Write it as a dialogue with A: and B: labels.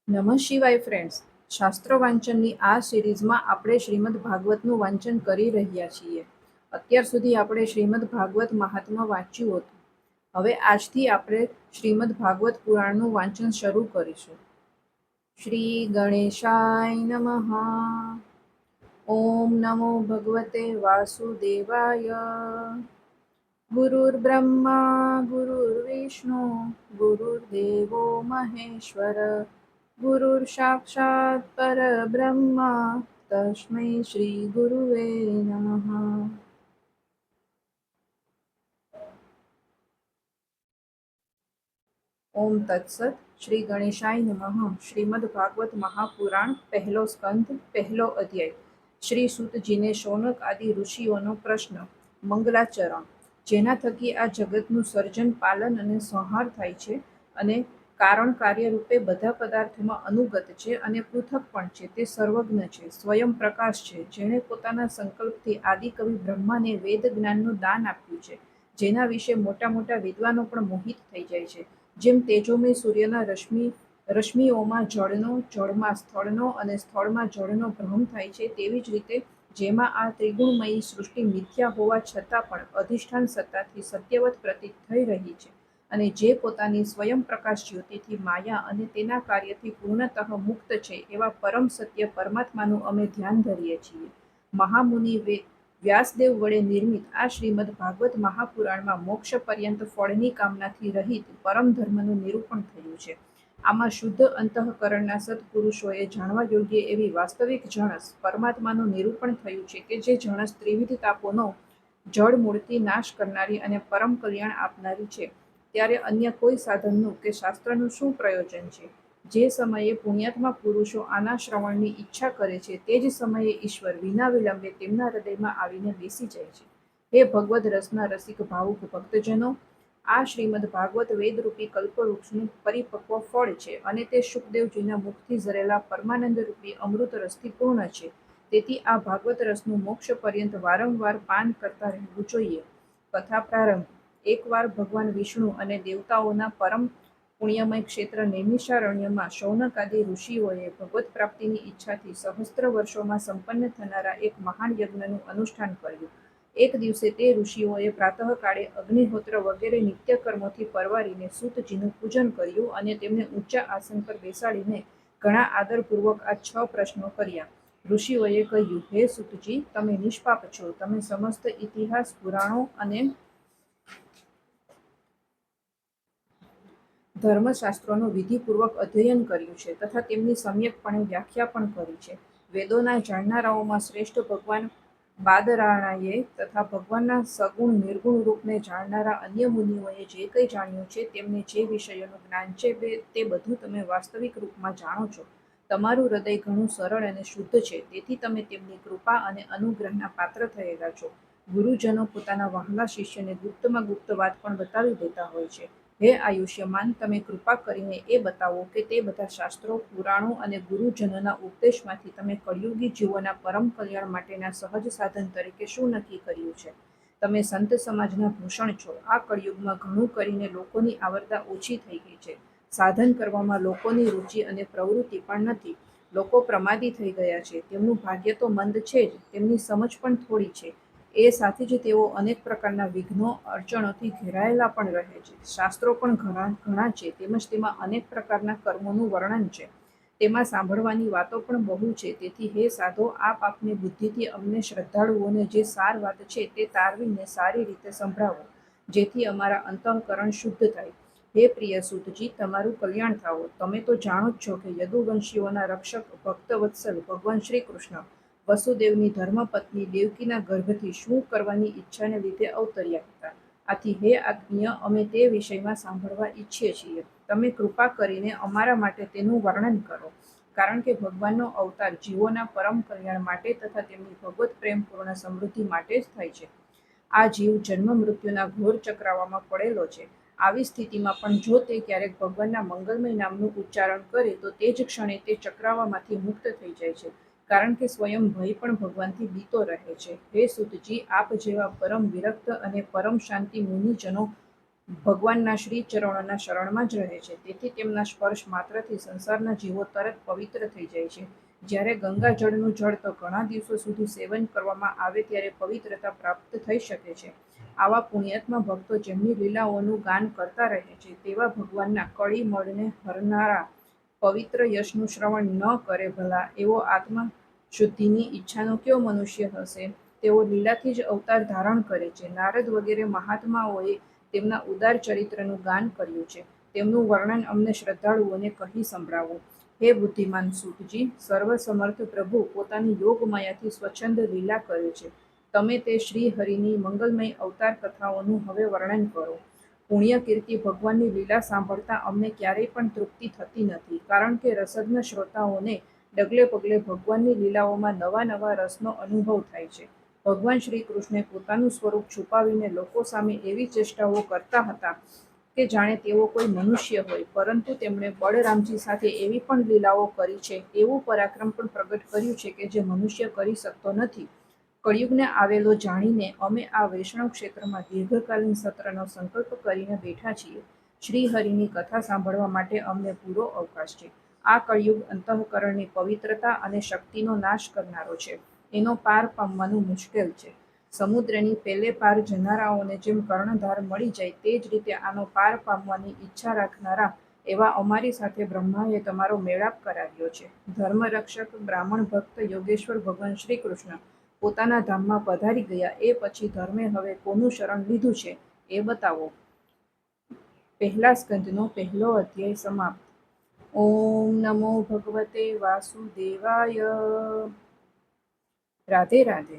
A: નમઃ શિવાય ફ્રેન્ડ્સ. શાસ્ત્ર વાંચનની આ સિરીઝમાં આપણે શ્રીમદ ભાગવતનું વાંચન કરી રહ્યા છીએ. અત્યાર સુધી આપણે શ્રીમદ ભાગવત મહાત્મ્ય વાંચ્યું હતું. હવે આજથી આપણે શ્રીમદ ભાગવત પુરાણનું વાંચન શરૂ કરીશું. શ્રી ગણેશાય નમઃ. ઓમ નમો ભગવતે વાસુદેવાય. ગુરુર્બ્રહ્મા ગુરુર્વિષ્ણુ ગુરુર્દેવો મહેશ્વર ગુરુર સાક્ષાત પરબ્રહ્મ તસ્મૈ શ્રી ગુરુવે નમઃ. ઓમ તત્સત. શ્રી ગણેશાય નમઃ. શ્રીમદ ભાગવત મહાપુરાણ, પહેલો સ્કંધ, પહેલો અધ્યાય. શ્રી સૂતજીને શૌનક આદિ ઋષિઓનો પ્રશ્ન. મંગલાચરણ. જેના થકી આ જગતનું સર્જન, પાલન અને સંહાર થાય છે અને કારણ કાર્ય રૂપે બધા પદાર્થોમાં અનુગત છે અને પૃથક પણ છે, તે સર્વજ્ઞ છે, સ્વયં પ્રકાશ છે, જેણે પોતાના સંકલ્પથી આદિકવિ બ્રહ્માને વેદ જ્ઞાનનું દાન આપ્યું છે, જેના વિશે મોટા મોટા વિદ્વાનો પણ મોહિત થઈ જાય છે. જેમ તેજોમય સૂર્યના રશ્મિઓમાં જળનો, જળમાં સ્થળનો અને સ્થળમાં જળનો ભ્રમ થાય છે, તેવી જ રીતે જેમાં આ ત્રિગુણમયી સૃષ્ટિ મિથ્યા હોવા છતાં પણ અધિષ્ઠાન સત્તાથી સત્યવત પ્રતીત થઈ રહી છે અને જે પોતાની સ્વયં પ્રકાશ જ્યોતિથી માયા અને તેના કાર્યથી પૂર્ણતઃ મુક્ત છે, એવા પરમ સત્ય પરમાત્માનું અમે ધ્યાન ધરીએ છીએ. મહામુનિ વ્યાસદેવ વડે નિર્મિત આ શ્રીમદ ભાગવત મહાપુરાણમાં મોક્ષ પર્યંત ફળની કામનાથી રહિત પરમ ધર્મનું નિરૂપણ થયું છે. આમાં શુદ્ધ અંતઃકરણના સત્પુરુષોએ જાણવા યોગ્ય એવી વાસ્તવિક જણસ પરમાત્માનું નિરૂપણ થયું છે કે જે જણસ ત્રિવિધ તાપોનો જળ મૂળથી નાશ કરનારી અને પરમ કલ્યાણ આપનારી છે. ત્યારે અન્ય કોઈ સાધનનું કે શાસ્ત્રનું શું પ્રયોજન છે? જે સમયે પુણ્યાત્મા પુરુષો આના શ્રવણની ઈચ્છા કરે છે, તે જ સમયે ઈશ્વર વિના વિલંબે તેમના હૃદયમાં આવીને બેસી જાય છે. હે ભગવદ રસના રસિક ભાવુક ભક્તજનો, આ શ્રીમદ ભાગવત વેદરૂપી કલ્પવૃક્ષનું પરિપક્વ ફળ છે અને તે શુકદેવજીના મુખથી ઝરેલા પરમાનંદરૂપી અમૃત રસથી પૂર્ણ છે. તેથી આ ભાગવત રસનું મોક્ષ પર્યંત વારંવાર પાન કરતા રહેવું જોઈએ. કથા પ્રારંભ. એકવાર ભગવાન વિષ્ણુ અને દેવતાઓના પરમ પુણ્યમય ક્ષેત્ર નૈમિષારણ્યમાં શૌનકાદિ ઋષિઓએ ભગવત પ્રાપ્તિની ઈચ્છાથી સહસ્ત્ર વર્ષોમાં સંપન્ન થનારા એક મહાન યજ્ઞનું અનુષ્ઠાન કર્યું. એક દિવસે તે ઋષિઓએ પ્રાતઃકાળે અગ્નિહોત્ર વગેરે નિત્ય કર્મોથી પરવારીને સૂતજીનું પૂજન કર્યું અને તેમને ઊંચા આસન પર બેસાડીને ઘણા આદરપૂર્વક આ 6 પ્રશ્નો કર્યા. ઋષિઓએ કહ્યું, હે સૂતજી, તમે નિષ્પાપ છો. તમે સમસ્ત ઇતિહાસ, પુરાણો અને ધર્મશાસ્ત્રોનું વિધિપૂર્વક અધ્યયન કર્યું છે તથા તેમની સમ્યકપણે વ્યાખ્યા પણ કરી છે. વેદોના જાણનારાઓમાં શ્રેષ્ઠ ભગવાન બાદરાયણે તથા ભગવાનના સગુણ નિર્ગુણ રૂપને જાણનારા અન્ય મુનિઓએ જે કંઈ જાણ્યું છે, તેમને જે વિષયોનું જ્ઞાન છે, તે બધું તમે વાસ્તવિક રૂપમાં જાણો છો. તમારું હૃદય ઘણું સરળ અને શુદ્ધ છે, તેથી તમે તેમની કૃપા અને અનુગ્રહના પાત્ર થયેલા છો. ગુરુજનો પોતાના વહાલા શિષ્યને ગુપ્તમાં ગુપ્ત વાત પણ બતાવી દેતા હોય છે. હે આયુષ્યમાન, તમે કૃપા કરીને એ બતાવો કે તે બધા શાસ્ત્રો, પુરાણો અને ગુરુજનોના ઉપદેશમાંથી તમે કળિયુગી જીવોના પરમ કલ્યાણ માટેના સહજ સાધન તરીકે શું નક્કી કર્યું છે? તમે સંત સમાજના ભૂષણ છો. આ કળિયુગમાં ઘણું કરીને લોકોની આવરદા ઓછી થઈ ગઈ છે. સાધન કરવામાં લોકોની રુચિ અને પ્રવૃત્તિ પણ નથી. લોકો પ્રમાદી થઈ ગયા છે. તેમનું ભાગ્ય તો મંદ છે જ, તેમની સમજ પણ થોડી છે. એ સાથે જ તેઓ અનેક પ્રકારના વિઘ્નો, અડચણોથી ઘેરાયેલા પણ રહે છે. શાસ્ત્રો પણ ઘણા છે, તેમજ તેમાં અનેક પ્રકારના કર્મોનું વર્ણન છે. તેમાં સાંભળવાની વાતો પણ બહુ છે. તેથી હે સાધો, આપ આપની બુદ્ધિથી અમને શ્રદ્ધાળુઓને જે સાર વાત છે તે તારવીને સારી રીતે સંભળાવો, જેથી અમારા અંતઃકરણ શુદ્ધ થાય. હે પ્રિય સૂતજી, તમારું કલ્યાણ થાઓ. તમે તો જાણો જ છો કે યદુવંશીઓના રક્ષક ભક્તવત્સલ ભગવાન શ્રી કૃષ્ણ વસુદેવની ધર્મપત્ની દેવકીના ગર્ભથી શું કરવાની ઈચ્છાને લીધે અવતર્યા હતા. આથી હે આજ્ઞ, અમે તે વિષયમાં સાંભળવા ઈચ્છીએ છીએ. તમે કૃપા કરીને અમારા માટે તેનું વર્ણન કરો. કારણ કે ભગવાનનો અવતાર જીવોના પરમ કલ્યાણ માટે તથા તેમની ભગવત પ્રેમપૂર્ણ સમૃદ્ધિ માટે જ થાય છે. આ જીવ જન્મ મૃત્યુના ઘોર ચક્રાવામાં પડેલો છે. આવી સ્થિતિમાં પણ જો તે ક્યારેક ભગવાનના મંગલમય નામનું ઉચ્ચારણ કરે તો તે જ ક્ષણે તે ચક્રાવામાંથી મુક્ત થઈ જાય છે. કારણ કે સ્વયં ભય પણ ભગવાનથી બીતો રહે છે. હે સૂતજી, આપ જેવા પરમ વિરક્ત અને પરમ શાંતિ મુનિજનો ભગવાનના શ્રી ચરણોના શરણમાં જ રહે છે. તેથી તેમના સ્પર્શ માત્રથી સંસારના જીવો તરત પવિત્ર થઈ જાય છે. જ્યારે ગંગા જળનું જળ તો ઘણા દિવસો સુધી સેવન કરવામાં આવે ત્યારે પવિત્રતા પ્રાપ્ત થઈ શકે છે. આવા પુણ્યાત્મા ભક્તો જેમની લીલાઓનું ગાન કરતા રહે છે, તેવા ભગવાનના કળી મળને હરનારા પવિત્ર યશનું શ્રવણ ન કરે ભલા એવો આત્મા શુદ્ધિની ઈચ્છાનો કયો મનુષ્ય હશે? તેઓ લીલાથી જ અવતાર ધારણ કરે છે. નારદ વગેરે મહાત્માઓએ તેમના ઉદાર ચરિત્રનું ગાન કર્યું છે. તેમનું વર્ણન અમને શ્રદ્ધાળુઓને કહી સંભળાવો. હે બુદ્ધિમાન સૂતજી, સર્વસમર્થ પ્રભુ પોતાની યોગમાયાથી સ્વચ્છંદ લીલા કરે છે. તમે તે શ્રી હરિની મંગલમય અવતાર કથાઓનું હવે વર્ણન કરો. પુણ્ય કીર્તિ ભગવાનની લીલા સાંભળતા અમને ક્યારેય પણ તૃપ્તિ થતી નથી, કારણ કે રસજ્ઞ શ્રોતાઓને ડગલે પગલે ભગવાનની લીલાઓમાં નવા નવા રસનો અનુભવ થાય છે. ભગવાન શ્રી કૃષ્ણે પોતાનું સ્વરૂપ છુપાવીને લોકો સામે એવી ચેષ્ટાઓ કરતા હતા કે જાણે તેઓ કોઈ મનુષ્ય હોય, પરંતુ તેમણે બળરામજી સાથે એવી પણ લીલાઓ કરી છે, એવું પરાક્રમ પણ પ્રગટ કર્યું છે કે જે મનુષ્ય કરી શકતો નથી. કળિયુગને આવેલો જાણીને અમે આ વૈષ્ણવ ક્ષેત્રમાં દીર્ઘકાલીન સત્રનો સંકલ્પ કરીને બેઠા છીએ. શ્રી હરિની કથા સાંભળવા માટે અમને પૂરો અવકાશ છે. આ કળિયુગ અંતઃકરણની પવિત્રતા અને શક્તિનો નાશ કરનારો છે. એનો પાર પામવાનું મુશ્કેલ છે. સમુદ્રની પેલે પાર જનારાઓને જેમ કર્ણધાર મળી જાય, તે જ રીતે આનો પાર પામવાની ઈચ્છા રાખનારા એવા અમારી સાથે બ્રહ્માએ તમારો મેળાપ કરાવ્યો છે. ધર્મરક્ષક બ્રાહ્મણ ભક્ત યોગેશ્વર ભગવાન શ્રી કૃષ્ણ પોતાના ધામમાં પધારી ગયા એ પછી ધર્મે હવે કોનું શરણ લીધું છે એ બતાવો. પહેલા સ્કંદનો પહેલો અધ્યાય સમાપ્ત. ઓમ નમો ભગવતે વાસુદેવાય. રાધે રાધે.